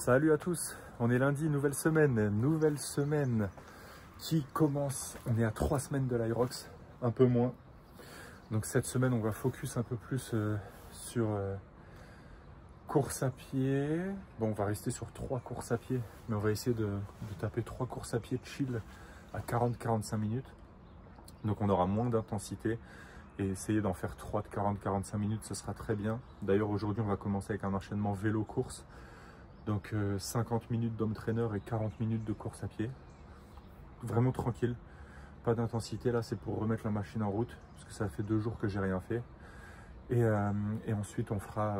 Salut à tous, on est lundi, nouvelle semaine qui commence. On est à 3 semaines de l'Aerox, un peu moins. Donc cette semaine, on va focus un peu plus sur course à pied. Bon, on va rester sur 3 courses à pied, mais on va essayer de taper 3 courses à pied chill à 40-45 minutes. Donc on aura moins d'intensité et essayer d'en faire 3 de 40-45 minutes, ce sera très bien. D'ailleurs, aujourd'hui, on va commencer avec un enchaînement vélo-course. Donc 50 minutes d'home trainer et 40 minutes de course à pied. Vraiment tranquille, pas d'intensité. Là, c'est pour remettre la machine en route, parce que ça fait 2 jours que j'ai rien fait. Et ensuite, on fera,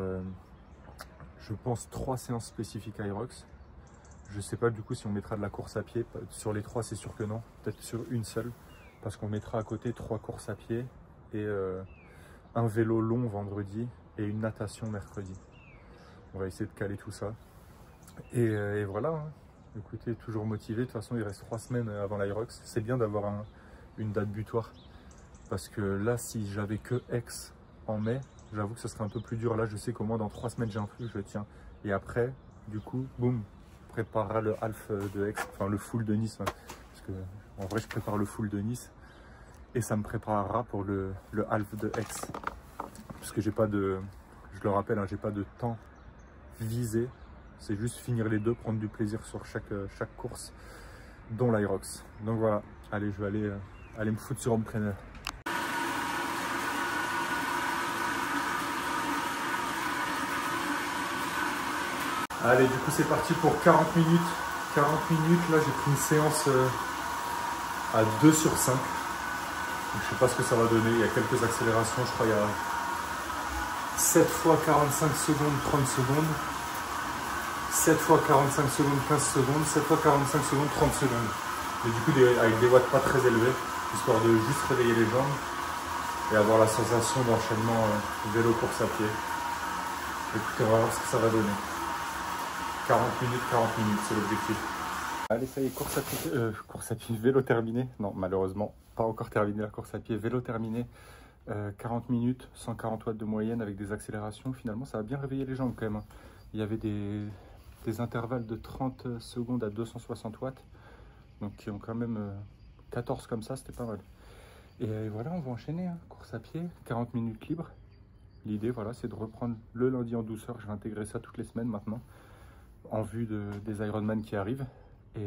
je pense, 3 séances spécifiques Aerox. Je sais pas du coup si on mettra de la course à pied. Sur les 3, c'est sûr que non. Peut-être sur une seule, parce qu'on mettra à côté 3 courses à pied et un vélo long vendredi et une natation mercredi. On va essayer de caler tout ça. Et voilà, hein. Écoutez, toujours motivé. De toute façon, il reste 3 semaines avant l'Aerox. C'est bien d'avoir une date butoir. Parce que là, si j'avais que Aix en mai, j'avoue que ce serait un peu plus dur. Là, je sais qu'au moins dans 3 semaines, j'ai un truc, je le tiens. Et après, du coup, boum, on préparera le half de Aix, enfin le full de Nice. Hein. Parce que en vrai, je prépare le full de Nice. Et ça me préparera pour le half de Aix. Parce que j'ai pas de, je le rappelle, hein, j'ai pas de temps visé. C'est juste finir les deux, prendre du plaisir sur chaque course, dont l'Aerox. Donc voilà, allez, je vais aller me foutre sur home trainer. Allez, du coup c'est parti pour 40 minutes. 40 minutes, là j'ai pris une séance à 2 sur 5. Donc, je sais pas ce que ça va donner, il y a quelques accélérations, je crois il y a 7 fois 45 secondes, 30 secondes. 7 fois 45 secondes, 15 secondes, 7 fois 45 secondes, 30 secondes. Mais du coup, avec des watts pas très élevés, histoire de juste réveiller les jambes et avoir la sensation d'enchaînement vélo-course à pied. Écoutez, on va voir ce que ça va donner. 40 minutes, c'est l'objectif. Allez, ça y est, course à pied, vélo terminé. Non, malheureusement, pas encore terminé la course à pied, vélo terminé. 40 minutes, 140 watts de moyenne avec des accélérations. Finalement, ça a bien réveillé les jambes quand même. Il y avait des intervalles de 30 secondes à 260 watts, donc qui ont quand même 14 comme ça, c'était pas mal. Et voilà, on va enchaîner, hein. Course à pied, 40 minutes libre. L'idée, voilà, c'est de reprendre le lundi en douceur. Je vais intégrer ça toutes les semaines maintenant, en vue des Ironman qui arrivent. Et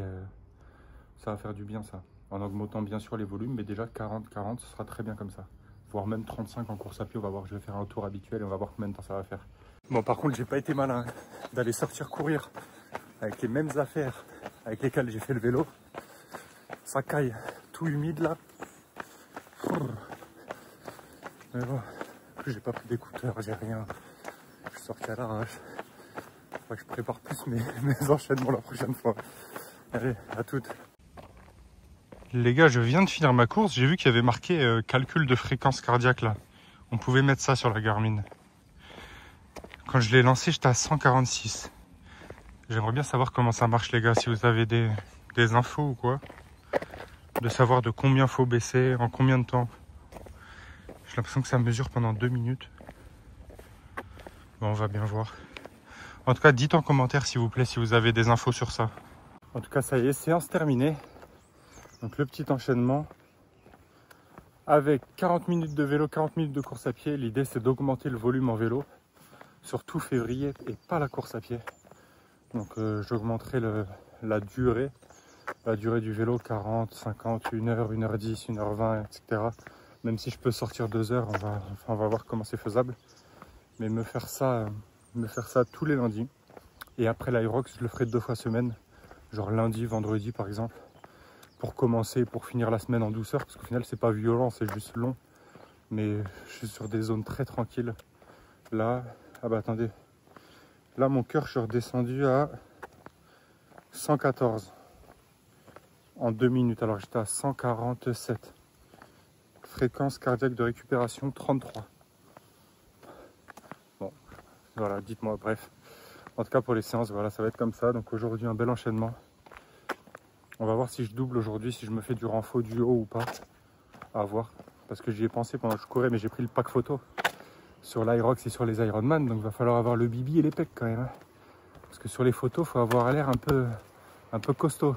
ça va faire du bien, ça, en augmentant bien sûr les volumes, mais déjà 40-40, ce sera très bien comme ça. Voire même 35 en course à pied, on va voir, je vais faire un tour habituel et on va voir combien de temps ça va faire. Bon, par contre, j'ai pas été malin d'aller sortir courir avec les mêmes affaires avec lesquelles j'ai fait le vélo. Ça caille, tout humide là. Mais bon, en plus j'ai pas pris d'écouteurs, j'ai rien. Je suis sorti à l'arrache. Faudrait que je prépare plus mes enchaînements la prochaine fois. Allez, à toutes. Les gars, je viens de finir ma course. J'ai vu qu'il y avait marqué calcul de fréquence cardiaque là. On pouvait mettre ça sur la Garmin. Quand je l'ai lancé, j'étais à 146. J'aimerais bien savoir comment ça marche, les gars, si vous avez des infos ou quoi. De savoir de combien faut baisser, en combien de temps. J'ai l'impression que ça mesure pendant 2 minutes. Bon, on va bien voir. En tout cas, dites en commentaire, s'il vous plaît, si vous avez des infos sur ça. En tout cas, ça y est, séance terminée. Donc, le petit enchaînement. Avec 40 minutes de vélo, 40 minutes de course à pied. L'idée, c'est d'augmenter le volume en vélo. Surtout février et pas la course à pied. Donc j'augmenterai la durée du vélo, 40, 50, 1h, 1h10, 1h20, etc. Même si je peux sortir 2 heures, on va voir comment c'est faisable. Mais me faire ça tous les lundis. Et après l'Aerox, je le ferai 2 fois semaine. Genre lundi, vendredi par exemple. Pour commencer, pour finir la semaine en douceur. Parce qu'au final, c'est pas violent, c'est juste long. Mais je suis sur des zones très tranquilles. Là, ah bah attendez. Là, mon cœur, je suis redescendu à 114 en 2 minutes. Alors, j'étais à 147. Fréquence cardiaque de récupération, 33. Bon, voilà, dites-moi, bref. En tout cas, pour les séances, voilà, ça va être comme ça. Donc, aujourd'hui, un bel enchaînement. On va voir si je double aujourd'hui, si je me fais du renfort du haut ou pas. À voir. Parce que j'y ai pensé pendant que je courais, mais j'ai pris le pack photo sur l'Aerox et sur les Ironman. Donc, il va falloir avoir le bibi et les pecs quand même. Parce que sur les photos, il faut avoir l'air un peu costaud.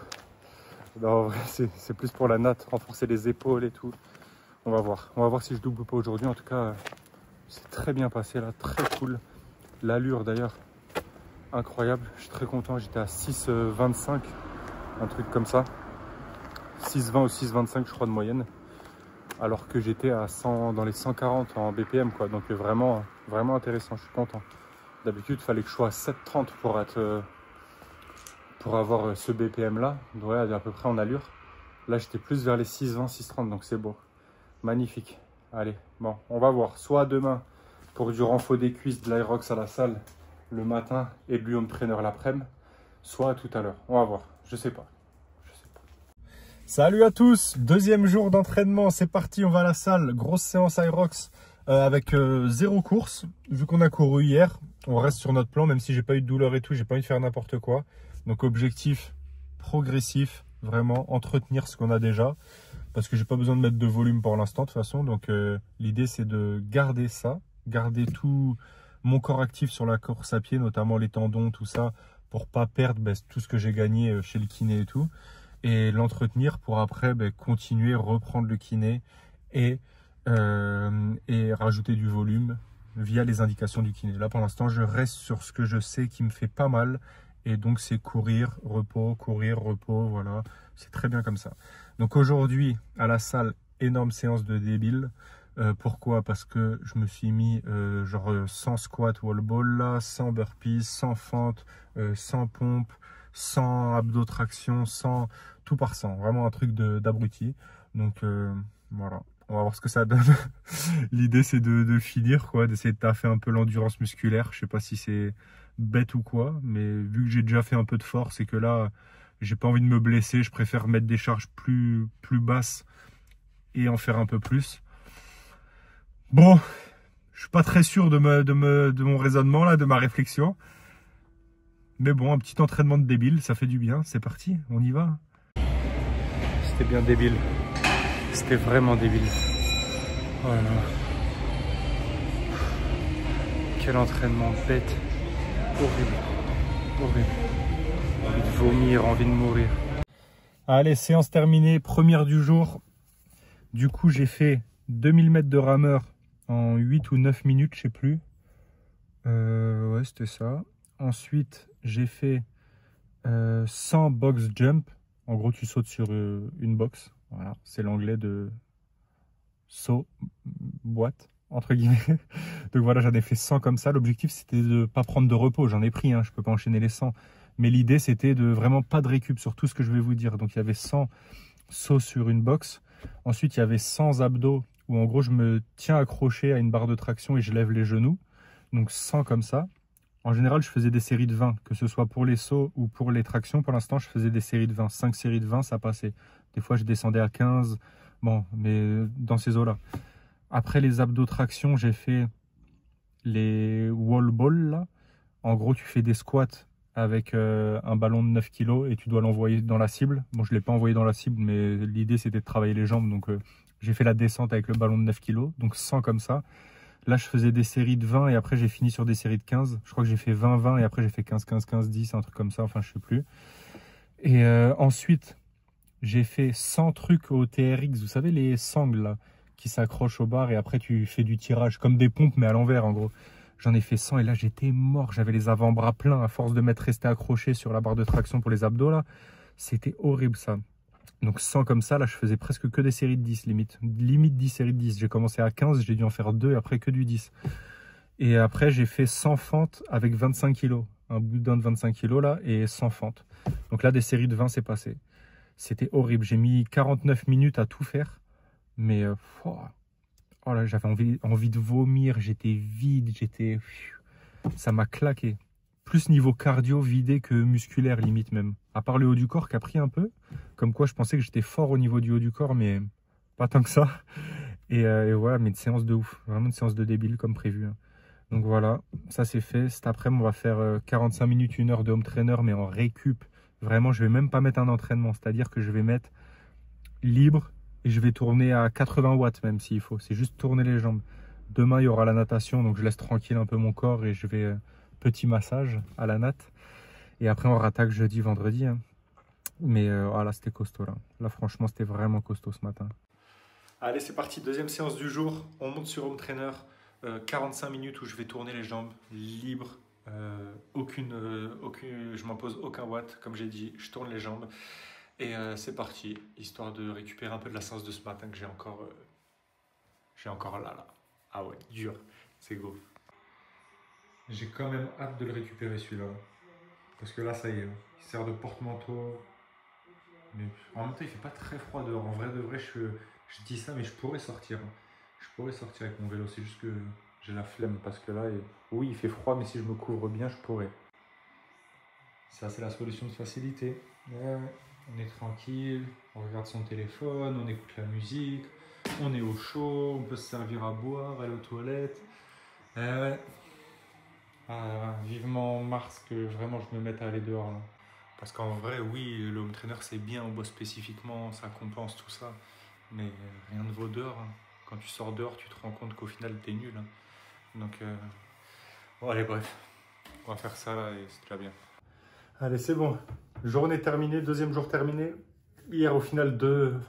Non, en vrai, c'est plus pour la natte, renforcer les épaules et tout. On va voir si je double ou pas aujourd'hui. En tout cas, c'est très bien passé là, très cool. L'allure d'ailleurs, incroyable. Je suis très content, j'étais à 6,25, un truc comme ça. 6,20 ou 6,25 je crois de moyenne. Alors que j'étais à 100, dans les 140 en BPM quoi. Donc vraiment intéressant, je suis content. D'habitude, il fallait que je sois à 7,30 pour avoir ce BPM là. Ouais, à peu près en allure. Là, j'étais plus vers les 6,20, 6,30, donc c'est beau. Magnifique. Allez, bon, on va voir. Soit demain pour du renfort des cuisses de l'Aerox à la salle le matin et de l'home trainer l'après-midi, soit tout à l'heure. On va voir. Je sais pas. Salut à tous, deuxième jour d'entraînement, c'est parti, on va à la salle. Grosse séance Aerox avec 0 course. Vu qu'on a couru hier, on reste sur notre plan, même si j'ai pas eu de douleur et tout, j'ai pas envie de faire n'importe quoi. Donc objectif progressif, vraiment entretenir ce qu'on a déjà. Parce que j'ai pas besoin de mettre de volume pour l'instant de toute façon. Donc l'idée c'est de garder ça, garder tout mon corps actif sur la course à pied, notamment les tendons, tout ça, pour pas perdre tout ce que j'ai gagné chez le kiné et tout. Et l'entretenir pour après continuer, reprendre le kiné et rajouter du volume via les indications du kiné. Là pour l'instant je reste sur ce que je sais qui me fait pas mal. Et donc c'est courir, repos, voilà. C'est très bien comme ça. Donc aujourd'hui, à la salle, énorme séance de débile. Pourquoi? Parce que je me suis mis genre 100 squat wall ball là, 100 burpees, 100 fentes, 100 pompes, 100 abdos traction, 100, tout par 100. Vraiment un truc d'abruti. Donc voilà, on va voir ce que ça donne. L'idée c'est de finir quoi, d'essayer de taffer un peu l'endurance musculaire. Je sais pas si c'est bête ou quoi, mais vu que j'ai déjà fait un peu de force et que là j'ai pas envie de me blesser, je préfère mettre des charges plus basses et en faire un peu plus. Bon, je suis pas très sûr de mon raisonnement là, de ma réflexion, mais bon, un petit entraînement de débile, ça fait du bien. C'est parti, on y va. C'était bien débile, c'était vraiment débile. Oh là là. Quel entraînement bête. Horrible. Envie de vomir, envie de mourir. Allez, séance terminée, première du jour. Du coup, j'ai fait 2000 mètres de rameur en 8 ou 9 minutes, je sais plus. Ouais, c'était ça. Ensuite, j'ai fait 100 box jump. En gros, tu sautes sur une box. Voilà, c'est l'anglais de saut, boîte, entre guillemets. Donc voilà, j'en ai fait 100 comme ça. L'objectif, c'était de ne pas prendre de repos. J'en ai pris, hein, je ne peux pas enchaîner les 100. Mais l'idée, c'était de vraiment pas de récup sur tout ce que je vais vous dire. Donc il y avait 100 sauts sur une box. Ensuite, il y avait 100 abdos où en gros, je me tiens accroché à une barre de traction et je lève les genoux. Donc 100 comme ça. En général, je faisais des séries de 20, que ce soit pour les sauts ou pour les tractions. Pour l'instant, je faisais des séries de 20. 5 séries de 20, ça passait. Des fois, je descendais à 15. Bon, mais dans ces eaux-là. Après les abdos traction, j'ai fait les wall balls là. En gros, tu fais des squats avec un ballon de 9 kg et tu dois l'envoyer dans la cible. Bon, je ne l'ai pas envoyé dans la cible, mais l'idée c'était de travailler les jambes. Donc j'ai fait la descente avec le ballon de 9 kg, donc 100 comme ça. Là, je faisais des séries de 20 et après j'ai fini sur des séries de 15. Je crois que j'ai fait 20-20 et après j'ai fait 15-15-15, 10, un truc comme ça, enfin je sais plus. Et ensuite, j'ai fait 100 trucs au TRX, vous savez les sangles là, qui s'accrochent au bar et après tu fais du tirage, comme des pompes mais à l'envers en gros. J'en ai fait 100 et là j'étais mort, j'avais les avant-bras pleins à force de m'être resté accroché sur la barre de traction pour les abdos là. C'était horrible ça. Donc 100 comme ça, là je faisais presque que des séries de 10 limite 10 séries de 10. J'ai commencé à 15, j'ai dû en faire 2 et après que du 10. Et après j'ai fait 100 fentes avec 25 kg, un boudin de 25 kg là et 100 fentes. Donc là des séries de 20 c'est passé. C'était horrible, j'ai mis 49 minutes à tout faire, mais oh là, j'avais envie de vomir, j'étais vide, ça m'a claqué. Plus niveau cardio vidé que musculaire limite même. À part le haut du corps qui a pris un peu, comme quoi je pensais que j'étais fort au niveau du haut du corps, mais pas tant que ça. Et voilà, mais une séance de ouf, vraiment une séance de débile comme prévu. Donc voilà, ça c'est fait. Cet après-midi, on va faire 45 minutes, 1 heure de home trainer, mais en récup. Vraiment, je vais même pas mettre un entraînement, c'est-à-dire que je vais mettre libre et je vais tourner à 80 watts même s'il faut. C'est juste tourner les jambes. Demain, il y aura la natation, donc je laisse tranquille un peu mon corps et je vais petit massage à la natte. Et après, on rattaque jeudi, vendredi. Hein. Mais voilà, c'était costaud là. Là, franchement, c'était vraiment costaud ce matin. Allez, c'est parti. Deuxième séance du jour. On monte sur Home Trainer. 45 minutes où je vais tourner les jambes libre. Je m'impose aucun watt. Comme j'ai dit, je tourne les jambes. Et c'est parti. Histoire de récupérer un peu de la séance de ce matin que j'ai encore là. Ah ouais, dur. C'est go. J'ai quand même hâte de le récupérer celui-là. Parce que là, ça y est. Il sert de porte-manteau. Mais en même temps, il fait pas très froid dehors. En vrai de vrai, je dis ça, mais je pourrais sortir. Je pourrais sortir avec mon vélo. C'est juste que j'ai la flemme. Parce que là, oui, il fait froid, mais si je me couvre bien, je pourrais. Ça, c'est la solution de facilité. Ouais, on est tranquille. On regarde son téléphone. On écoute la musique. On est au chaud. On peut se servir à boire, aller aux toilettes. Ouais. Vivement mars que vraiment je me mette à aller dehors là. Parce qu'en vrai, oui, le home trainer c'est bien, on bosse spécifiquement, ça compense tout ça. Mais rien ne vaut dehors. Hein. Quand tu sors dehors, tu te rends compte qu'au final, t'es nul. Hein. Donc, bon, allez, bref. On va faire ça là et c'est déjà bien. Allez, c'est bon. Journée terminée, deuxième jour terminé. Hier, au final,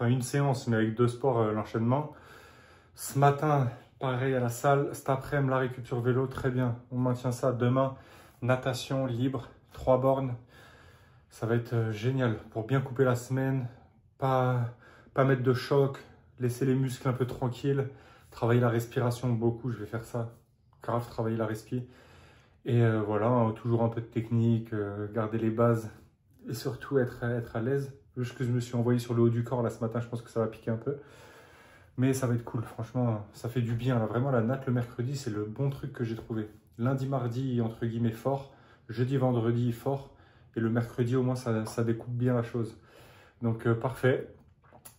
une séance, mais avec 2 sports, l'enchaînement. Ce matin, pareil à la salle. Cet après-midi, la récup sur vélo, très bien. On maintient ça. Demain, natation libre, 3 bornes. Ça va être génial pour bien couper la semaine, pas mettre de choc, laisser les muscles un peu tranquilles, travailler la respiration beaucoup, je vais faire ça, grave travailler la respi. Et voilà, hein, toujours un peu de technique, garder les bases et surtout être à l'aise. Juste que je me suis envoyé sur le haut du corps là ce matin, je pense que ça va piquer un peu. Mais ça va être cool, franchement, ça fait du bien. Là. Vraiment, la natte le mercredi, c'est le bon truc que j'ai trouvé. Lundi, mardi, entre guillemets, fort. Jeudi, vendredi, fort. Et le mercredi, au moins, ça découpe bien la chose. Donc, parfait.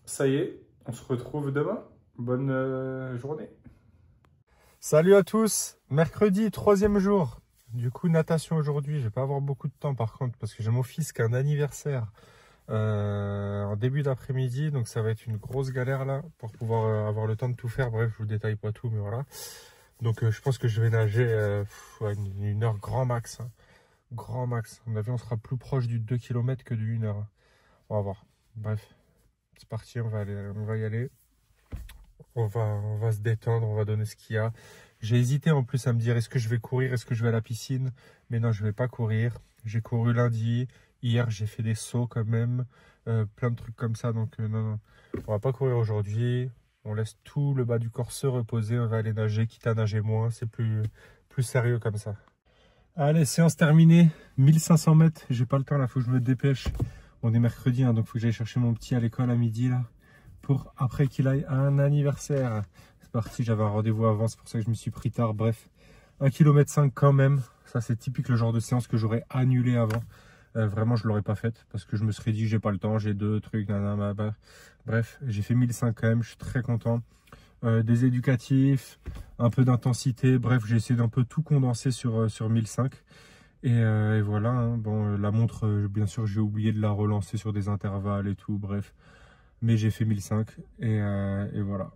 Ça y est, on se retrouve demain. Bonne journée. Salut à tous. Mercredi, 3e jour. Du coup, natation aujourd'hui. Je ne vais pas avoir beaucoup de temps, par contre, parce que j'ai mon fils qui a un anniversaire en début d'après-midi. Donc, ça va être une grosse galère, là, pour pouvoir avoir le temps de tout faire. Bref, je vous détaille pas tout, mais voilà. Donc, je pense que je vais nager une heure grand max. Hein. Grand max. À mon avis, on sera plus proche du 2 km que du 1 heure. On va voir. Bref, c'est parti, on va y aller. On va se détendre, on va donner ce qu'il y a. J'ai hésité en plus à me dire, est-ce que je vais courir, est-ce que je vais à la piscine? Mais non, je vais pas courir. J'ai couru lundi. Hier, j'ai fait des sauts quand même. Plein de trucs comme ça. Donc, non. On va pas courir aujourd'hui. On laisse tout le bas du corps se reposer. On va aller nager, quitte à nager moins. C'est plus sérieux comme ça. Allez, séance terminée, 1500 mètres, j'ai pas le temps là, faut que je me dépêche. On est mercredi, hein, donc faut que j'aille chercher mon petit à l'école à midi là, pour après qu'il aille à un anniversaire. C'est parti, j'avais un rendez-vous avant, c'est pour ça que je me suis pris tard, bref. 1,5 km quand même, ça c'est typique le genre de séance que j'aurais annulé avant. Vraiment, je l'aurais pas faite, parce que je me serais dit, j'ai pas le temps, j'ai 2 trucs, nanana. Bref, j'ai fait 1500 quand même, je suis très content. Des éducatifs, un peu d'intensité, bref j'ai essayé d'un peu tout condenser sur 1005 et voilà, hein. Bon, la montre bien sûr j'ai oublié de la relancer sur des intervalles et tout, bref, mais j'ai fait 1005 et voilà,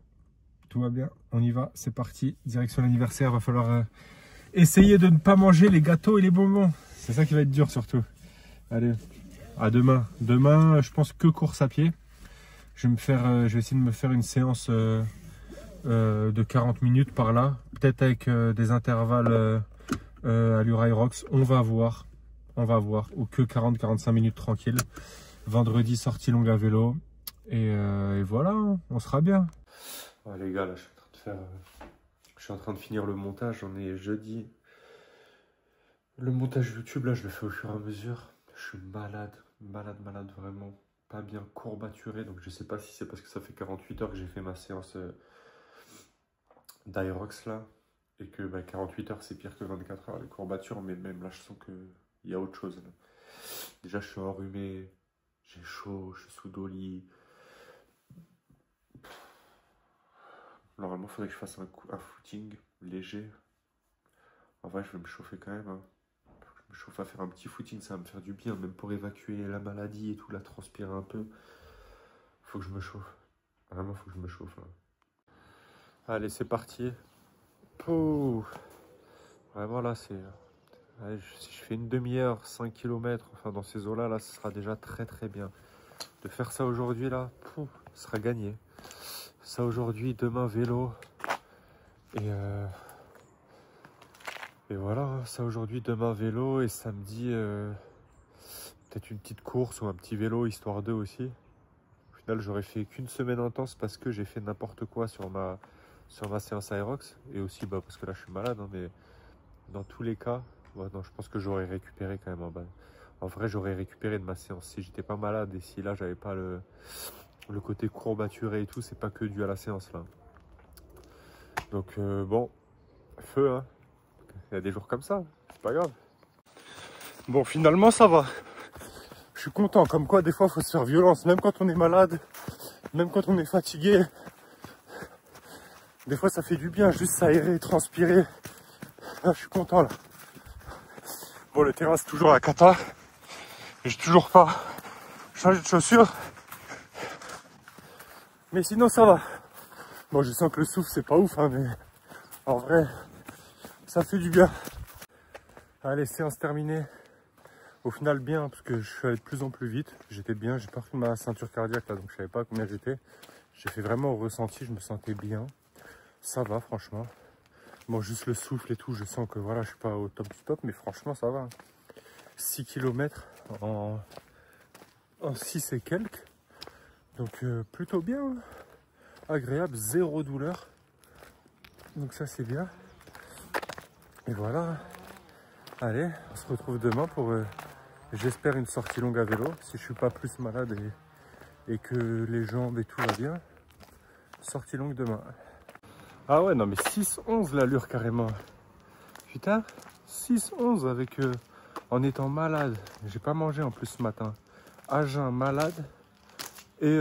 tout va bien, on y va, c'est parti, direction l'anniversaire, va falloir essayer de ne pas manger les gâteaux et les bonbons, c'est ça qui va être dur surtout. Allez, à demain. Je pense que course à pied. Je vais essayer de me faire une séance de 40 minutes par là, peut-être avec des intervalles à l'Uraïrox, on va voir, ou que 40-45 minutes tranquille. Vendredi, sortie longue à vélo, et voilà, hein, on sera bien. Ouais, les gars, là, je suis en train de finir le montage, on est jeudi. Le montage YouTube, là, je le fais au fur et à mesure. Je suis malade, vraiment. Pas bien courbaturé, donc je sais pas si c'est parce que ça fait 48 heures que j'ai fait ma séance d'Aerox là, et que 48 heures c'est pire que 24 heures les courbatures, mais même là je sens qu'il y a autre chose là. Déjà je suis enrhumé, j'ai chaud, je suis sous Dolly. Normalement il faudrait que je fasse un footing léger. En vrai je vais me chauffer quand même, hein. Je me chauffe à faire un petit footing, ça va me faire du bien, même pour évacuer la maladie et tout, la transpirer un peu. Faut que je me chauffe, vraiment faut que je me chauffe là. Allez, c'est parti. Pouh. Vraiment là, Ouais, si je fais une demi-heure, 5 km, enfin dans ces eaux-là, là, ce sera déjà très très bien. De faire ça aujourd'hui, là, pouf, ce sera gagné. Ça aujourd'hui, demain vélo. Et voilà, ça aujourd'hui, demain vélo. Et samedi, peut-être une petite course ou un petit vélo, histoire d'eux aussi. Au final, j'aurais fait qu'une semaine intense parce que j'ai fait n'importe quoi sur ma séance Aerox. Et aussi bah, parce que là, je suis malade, hein, mais dans tous les cas, ouais, non, je pense que j'aurais récupéré quand même. En vrai, j'aurais récupéré de ma séance si j'étais pas malade et si là, j'avais pas le côté courbaturé et tout. C'est pas que dû à la séance là. Donc bon, feu, hein. Il y a des jours comme ça, c'est pas grave. Bon, finalement, ça va. Je suis content. Comme quoi, des fois, il faut se faire violence. Même quand on est malade, même quand on est fatigué. Des fois, ça fait du bien. Juste s'aérer, transpirer. Là, je suis content, là. Bon, le terrain, c'est toujours la cata. J'ai toujours pas changé de chaussures. Mais sinon, ça va. Bon, je sens que le souffle, c'est pas ouf, hein, mais en vrai, ça fait du bien. Allez, séance terminée. Au final, bien, parce que je suis allé de plus en plus vite. J'étais bien, j'ai pas pris ma ceinture cardiaque là, donc je savais pas combien j'étais. J'ai fait vraiment au ressenti, je me sentais bien. Ça va, franchement. Bon, juste le souffle et tout, je sens que voilà, je suis pas au top du top, mais franchement, ça va. 6 km en 6 et quelques. Donc, plutôt bien. Agréable, zéro douleur. Donc, ça, c'est bien. Et voilà. Allez, on se retrouve demain pour, j'espère, une sortie longue à vélo. Si je suis pas plus malade et que les jambes et tout va bien. Sortie longue demain. Ah ouais, non mais 6-11 l'allure carrément. Putain, 6-11 avec en étant malade. J'ai pas mangé en plus ce matin. À jeun, malade. Et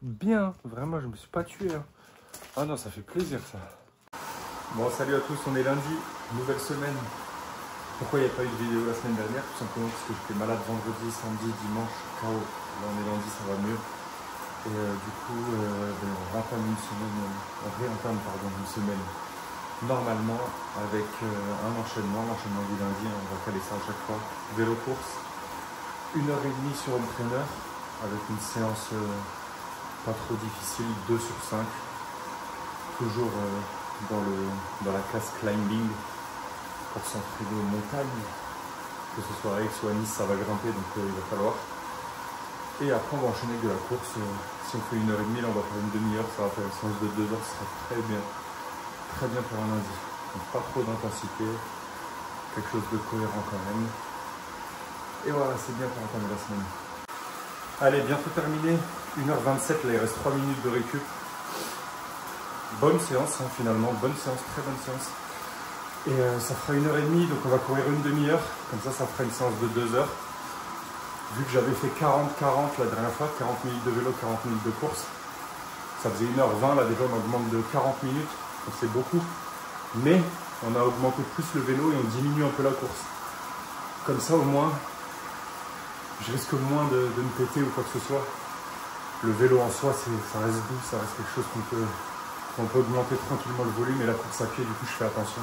bien, vraiment, je me suis pas tué. Hein. Ah non, ça fait plaisir ça. Bon, salut à tous, on est lundi, nouvelle semaine. Pourquoi il n'y a pas eu de vidéo la semaine dernière? Tout simplement parce que j'étais malade vendredi, samedi, dimanche, KO. Là on est lundi, ça va mieux. Et du coup, on rentame une semaine, on réentame pardon, une semaine normalement avec un enchaînement, l'enchaînement du lundi, on va caler ça à chaque fois. Vélo course, 1h30 sur home trainer avec une séance pas trop difficile, 2 sur 5. Toujours dans la classe climbing. Pour s'entraîner aux montagnes, que ce soit à Aix ou à Nice, ça va grimper, donc il va falloir. Et après, on va enchaîner avec de la course. Si on fait 1h30, là, on va faire une demi-heure, ça va faire une séance de 2 heures, ce sera très bien pour un lundi. Donc, pas trop d'intensité, quelque chose de cohérent quand même. Et voilà, c'est bien pour entamer la semaine. Allez, bientôt terminé, 1h27, là, il reste 3 minutes de récup. Bonne séance, hein, finalement, bonne séance, très bonne séance. Et ça fera 1h30, donc on va courir une demi-heure. Comme ça fera une séance de 2 heures. Vu que j'avais fait 40-40 la dernière fois, 40 minutes de vélo, 40 minutes de course. Ça faisait 1h20, là déjà on augmente de 40 minutes, donc c'est beaucoup. Mais on a augmenté plus le vélo et on diminue un peu la course. Comme ça au moins, je risque moins de me péter ou quoi que ce soit. Le vélo en soi, ça reste doux, ça reste quelque chose qu'on peut augmenter tranquillement le volume, et la course à pied, du coup je fais attention.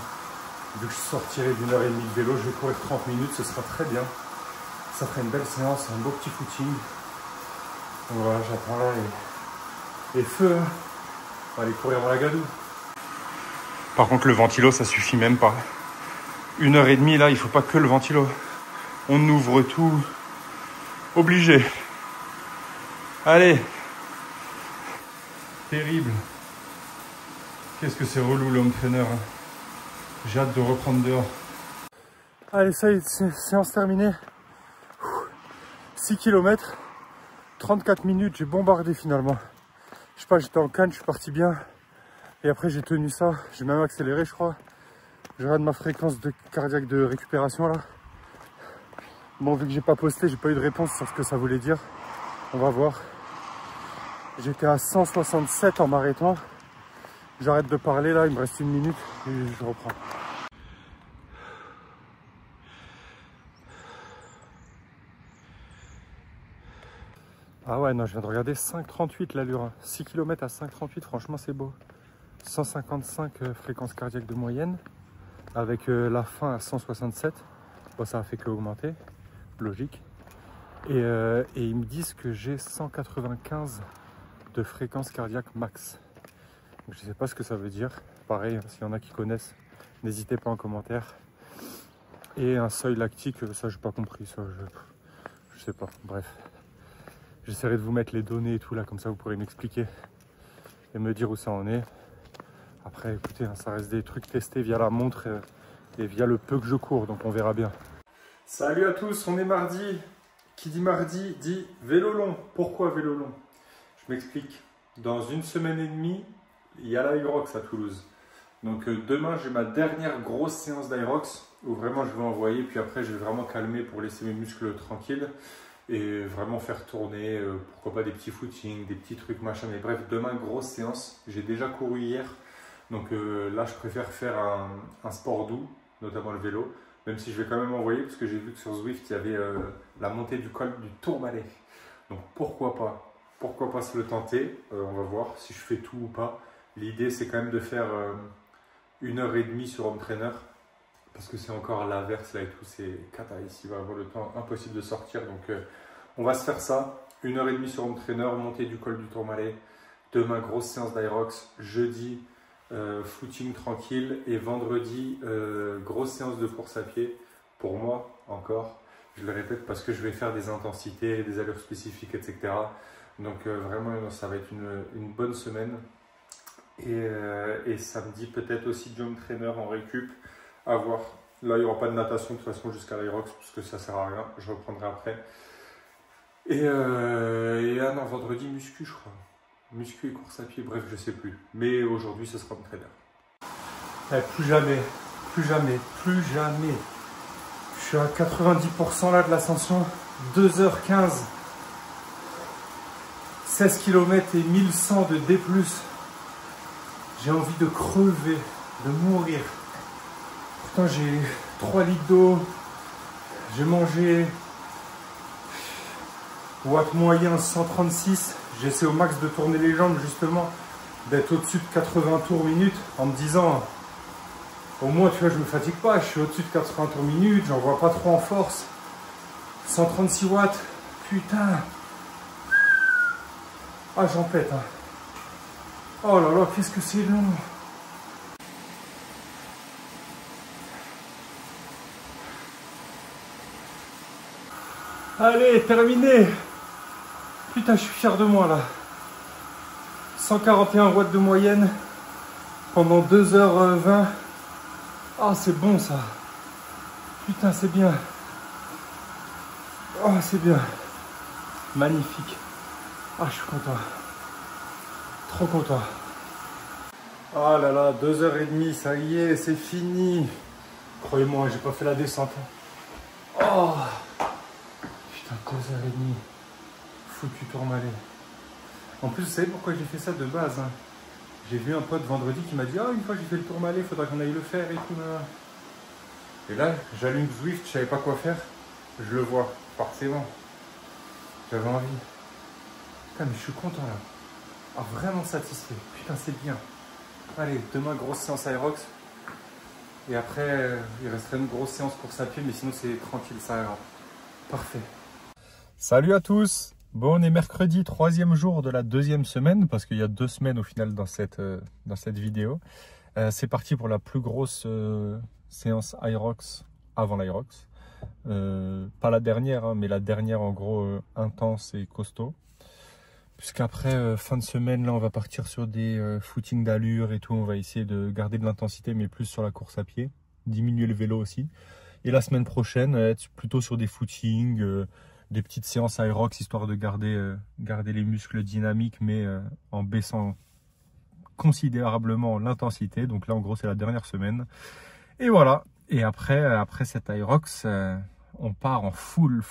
Vu que je sortirai d'1h30 de vélo, je vais courir 30 minutes, ce sera très bien. Ça fera une belle séance, un beau petit footing. Donc voilà, j'attends là et feu. Hein. On va aller courir dans la gadoue. Par contre, le ventilo, ça suffit même pas. 1h30 là, il faut pas que le ventilo. On ouvre tout. Obligé. Allez. Terrible. Qu'est-ce que c'est relou l'entraîneur. Hein. J'ai hâte de reprendre dehors. Allez, ça y est, séance terminée. 6 km, 34 minutes, j'ai bombardé finalement. Je sais pas, j'étais en canne, je suis parti bien. Et après, j'ai tenu ça. J'ai même accéléré, je crois. Je regarde ma fréquence cardiaque de récupération là. Bon, vu que j'ai pas posté, j'ai pas eu de réponse sur ce que ça voulait dire. On va voir. J'étais à 167 en m'arrêtant. J'arrête de parler là, il me reste 1 minute et je reprends. Ah ouais, non, je viens de regarder 5,38 l'allure. 6 km à 5,38, franchement c'est beau. 155 fréquences cardiaques de moyenne, avec la fin à 167. Bon, ça a fait que augmenter, logique. Et ils me disent que j'ai 195 de fréquence cardiaque max. Donc, je ne sais pas ce que ça veut dire. Pareil, s'il y en a qui connaissent, n'hésitez pas en commentaire. Et un seuil lactique, ça j'ai pas compris, ça je sais pas, bref. J'essaierai de vous mettre les données et tout là, comme ça vous pourrez m'expliquer et me dire où ça en est. Après écoutez, ça reste des trucs testés via la montre et via le peu que je cours, donc on verra bien. Salut à tous, on est mardi. Qui dit mardi dit vélo long. Pourquoi vélo long? Je m'explique. Dans une semaine et demie, il y a l'Irox à Toulouse. Donc demain, j'ai ma dernière grosse séance d'Irox où vraiment je vais envoyer. Puis après, je vais vraiment calmer pour laisser mes muscles tranquilles et vraiment faire tourner, pourquoi pas des petits footings, des petits trucs machin. Mais bref, demain, grosse séance. J'ai déjà couru hier. Donc là, je préfère faire un sport doux, notamment le vélo. Même si je vais quand même envoyer, parce que j'ai vu que sur Zwift, il y avait la montée du col du Tourmalet. Donc pourquoi pas se le tenter. On va voir si je fais tout ou pas. L'idée, c'est quand même de faire 1h30 sur home trainer. Parce que c'est encore l'averse là et tout, c'est cata ici, il va avoir le temps impossible de sortir. Donc on va se faire ça. 1h30 sur home trainer, montée du col du Tourmalet. Demain, grosse séance d'Irox. Jeudi, footing tranquille, et vendredi grosse séance de course à pied pour moi encore, je le répète, parce que je vais faire des intensités, des allures spécifiques, etc. Donc vraiment ça va être une bonne semaine. Et samedi peut-être aussi jump trainer en récup, à voir. Là il n'y aura pas de natation de toute façon jusqu'à l'Irox parce que ça sert à rien, je reprendrai après. Et non, vendredi muscu je crois. Muscu et course à pied, bref, je sais plus. Mais aujourd'hui, ce sera mon trainer. Plus jamais, plus jamais, plus jamais. Je suis à 90% là de l'ascension. 2h15. 16 km et 1100 de D+. J'ai envie de crever, de mourir. Pourtant, j'ai 3 litres d'eau. J'ai mangé watt moyen 136. J'essaie au max de tourner les jambes, justement, d'être au-dessus de 80 tours minute, en me disant, au moins, tu vois, je me fatigue pas, je suis au-dessus de 80 tours minute, j'en vois pas trop en force. 136 watts, putain. Ah, j'en pète, hein. Oh là là, qu'est-ce que c'est long. Allez, terminé. Putain, je suis fier de moi là. 141 watts de moyenne pendant 2h20. Ah, c'est bon ça. Putain, c'est bien. Oh, c'est bien. Magnifique. Ah, je suis content. Trop content. Ah là là, 2h30, ça y est, c'est fini. Croyez-moi, j'ai pas fait la descente. Oh, putain, 2h30. Foutu Tourmalet. En plus, vous savez pourquoi j'ai fait ça de base, hein. J'ai vu un pote vendredi qui m'a dit « Ah, une fois j'ai fait le Tourmalet, il faudra qu'on aille le faire et tout. » Et là, j'allume Zwift, je savais pas quoi faire. Je le vois, forcément. J'avais envie. Putain, mais je suis content là. Ah, vraiment satisfait. Putain, c'est bien. Allez, demain, grosse séance Irox. Et après, il resterait une grosse séance course à pied, mais sinon c'est tranquille, ça ira. Parfait. Salut à tous. Bon, on est mercredi, 3e jour de la 2e semaine, parce qu'il y a 2 semaines au final dans cette vidéo. C'est parti pour la plus grosse séance Irox avant l'Irox. Pas la dernière, hein, mais la dernière en gros intense et costaud. Puisqu'après, fin de semaine, là on va partir sur des footings d'allure et tout. On va essayer de garder de l'intensité, mais plus sur la course à pied. Diminuer le vélo aussi. Et la semaine prochaine, être plutôt sur des footings, des petites séances Irox, histoire de garder les muscles dynamiques, mais en baissant considérablement l'intensité. Donc là, en gros, c'est la dernière semaine. Et voilà. Et après cette Irox, on part en full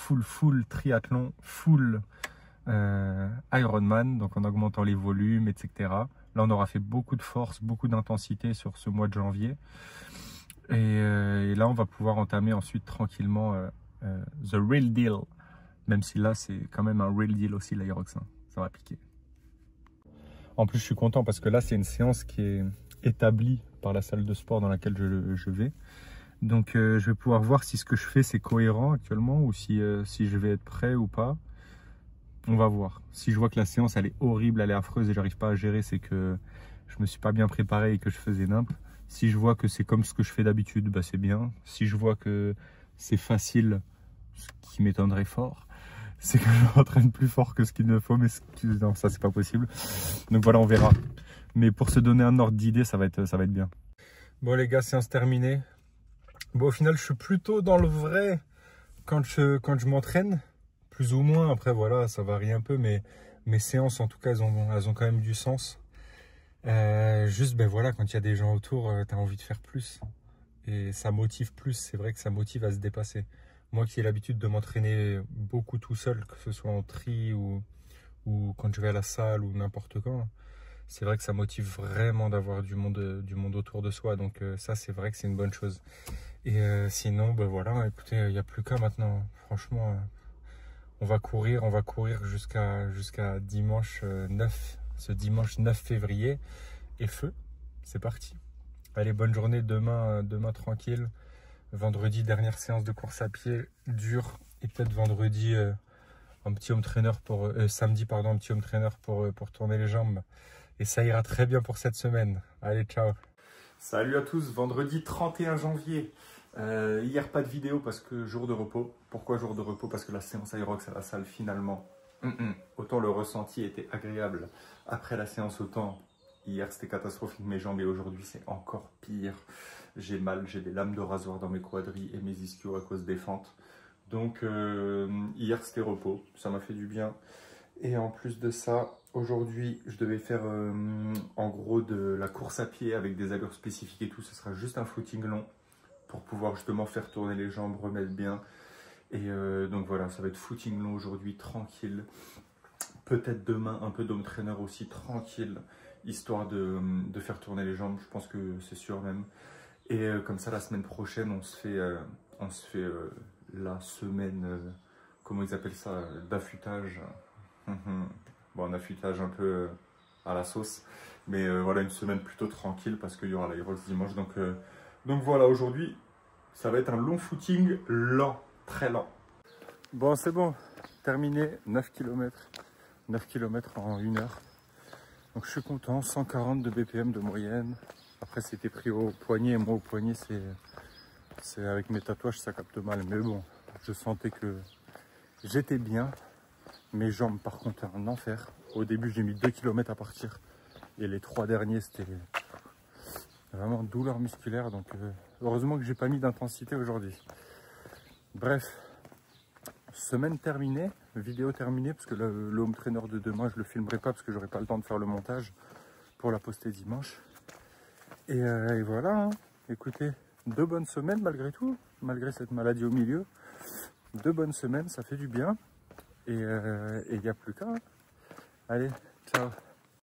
triathlon, full Ironman, donc en augmentant les volumes, etc. Là, on aura fait beaucoup de force, beaucoup d'intensité sur ce mois de janvier. Et là, on va pouvoir entamer ensuite tranquillement the real deal. Même si là, c'est quand même un real deal aussi, l'Irox. Hein. Ça va piquer. En plus, je suis content parce que là, c'est une séance qui est établie par la salle de sport dans laquelle je vais. Donc je vais pouvoir voir si ce que je fais c'est cohérent actuellement ou si je vais être prêt ou pas. On va voir. Si je vois que la séance elle est horrible, elle est affreuse et j'arrive pas à gérer, c'est que je me suis pas bien préparé et que je faisais nimp. Si je vois que c'est comme ce que je fais d'habitude, bah c'est bien. Si je vois que c'est facile, ce qui m'étonnerait fort, c'est que je m'entraîne plus fort que ce qu'il me faut, mais non, ça c'est pas possible. Donc voilà, on verra. Mais pour se donner un ordre d'idée, ça va être bien. Bon les gars, séance terminée. Bon, au final, je suis plutôt dans le vrai quand je m'entraîne, plus ou moins. Après voilà, ça varie un peu, mais mes séances en tout cas, elles ont quand même du sens. Juste, ben voilà, quand il y a des gens autour, tu as envie de faire plus. Et ça motive plus, c'est vrai que ça motive à se dépasser. Moi qui ai l'habitude de m'entraîner beaucoup tout seul, que ce soit en tri ou quand je vais à la salle ou n'importe quand, c'est vrai que ça motive vraiment d'avoir du monde autour de soi. Donc ça, c'est vrai que c'est une bonne chose. Et sinon, ben voilà, écoutez, il n'y a plus qu'à maintenant. Franchement, on va courir jusqu'à dimanche 9, ce dimanche 9 février. Et feu, c'est parti. Allez, bonne journée, demain tranquille. Vendredi, dernière séance de course à pied, dure. Et peut-être vendredi, un petit home trainer samedi, pardon, un petit home trainer pour tourner les jambes. Et ça ira très bien pour cette semaine. Allez, ciao. Salut à tous, vendredi 31 janvier. Hier, pas de vidéo parce que jour de repos. Pourquoi jour de repos? Parce que la séance Aerox à la salle, finalement, autant le ressenti était agréable après la séance, autant hier c'était catastrophique mes jambes et aujourd'hui c'est encore pire. J'ai mal, j'ai des lames de rasoir dans mes quadris et mes ischios à cause des fentes. Donc hier c'était repos, ça m'a fait du bien. Et en plus de ça, aujourd'hui je devais faire en gros de la course à pied avec des allures spécifiques et tout. Ce sera juste un footing long pour pouvoir justement faire tourner les jambes, remettre bien. Et donc voilà, ça va être footing long aujourd'hui, tranquille. Peut-être demain un peu d'home trainer aussi, tranquille, histoire de faire tourner les jambes, je pense que c'est sûr même. Et comme ça, la semaine prochaine, on se fait la semaine, comment ils appellent ça, d'affûtage. Bon, un affûtage un peu à la sauce. Mais voilà, une semaine plutôt tranquille parce qu'il y aura l'Aerox dimanche. Donc voilà, aujourd'hui, ça va être un long footing lent, très lent. Bon, c'est bon, terminé, 9 km. 9 km en 1 heure. Donc je suis content, 140 de BPM de moyenne. Après c'était pris au poignet, et moi au poignet c'est avec mes tatouages ça capte mal. Mais bon, je sentais que j'étais bien. Mes jambes par contre un enfer. Au début j'ai mis 2 km à partir. Et les 3 derniers c'était vraiment douleur musculaire. Donc heureusement que j'ai pas mis d'intensité aujourd'hui. Bref. Semaine terminée, vidéo terminée, parce que le home trainer de demain, je le filmerai pas parce que j'aurai pas le temps de faire le montage pour la poster dimanche. Et voilà, hein. Écoutez, 2 bonnes semaines malgré tout, malgré cette maladie au milieu. 2 bonnes semaines, ça fait du bien. Et il n'y a plus qu'à. Allez, ciao.